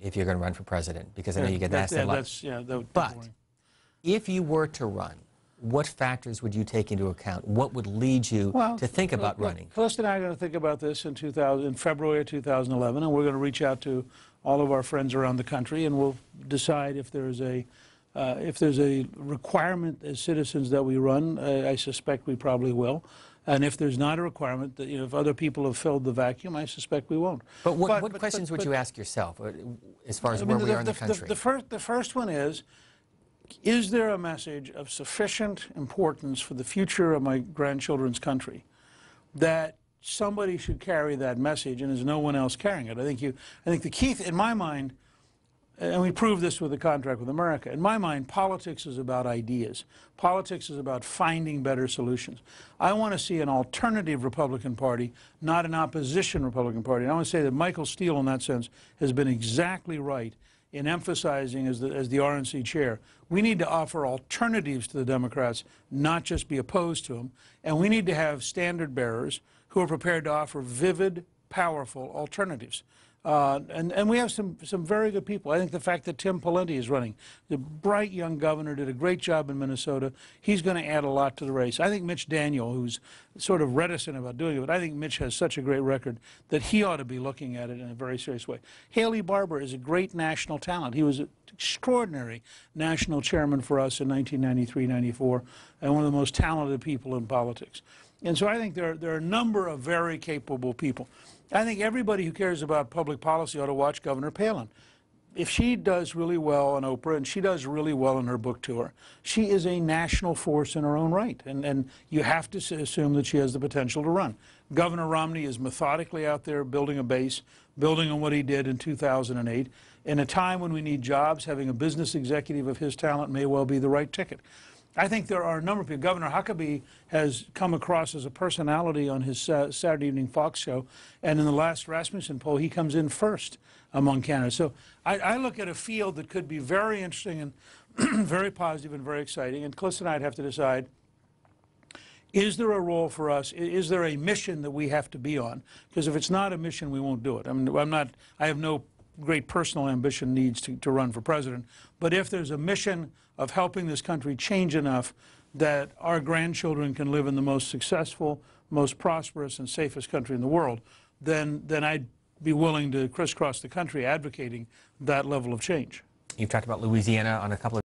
if you're going to run for president, because I know you get asked a lot. But if you were to run, what factors would you take into account? What would lead you to think about running? Felicity and I are going to think about this in February of 2011, and we're going to reach out to all of our friends around the country, and we'll decide if there's a requirement as citizens that we run. I suspect we probably will. And if there's not a requirement, that, if other people have filled the vacuum, I suspect we won't. But what questions would you ask yourself as far as where we are in the country? The first one is there a message of sufficient importance for the future of my grandchildren's country that somebody should carry that message, and there's no one else carrying it? I think the key, in my mind, and we proved this with the contract with America, in my mind, politics is about ideas. Politics is about finding better solutions. I want to see an alternative Republican Party, not an opposition Republican Party. And I want to say that Michael Steele, in that sense, has been exactly right in emphasizing as the RNC chair, we need to offer alternatives to the Democrats, not just be opposed to them. And we need to have standard bearers who are prepared to offer vivid, powerful alternatives. And we have some very good people. I think the fact that Tim Pawlenty is running, the bright young governor, did a great job in Minnesota. He's going to add a lot to the race. I think Mitch Daniels, who's sort of reticent about doing it, but I think Mitch has such a great record that he ought to be looking at it in a very serious way. Haley Barbour is a great national talent. He was an extraordinary national chairman for us in 1993-94, and one of the most talented people in politics. And so I think there are a number of very capable people. I think everybody who cares about public policy ought to watch Governor Palin. If she does really well on Oprah, and she does really well in her book tour, she is a national force in her own right, and you have to assume that she has the potential to run. Governor Romney is methodically out there building a base, building on what he did in 2008. In a time when we need jobs, having a business executive of his talent may well be the right ticket. I think there are a number of people. Governor Huckabee has come across as a personality on his Saturday Evening Fox show, and in the last Rasmussen poll, he comes in first among candidates. So I look at a field that could be very interesting and very positive and very exciting, and Cliff and I have to decide, is there a role for us? Is there a mission that we have to be on? Because if it's not a mission, we won't do it. I mean, I have no great personal ambition needs to run for president, but if there's a mission of helping this country change enough that our grandchildren can live in the most successful, most prosperous, and safest country in the world, then I'd be willing to crisscross the country advocating that level of change. You've talked about Louisiana on a couple of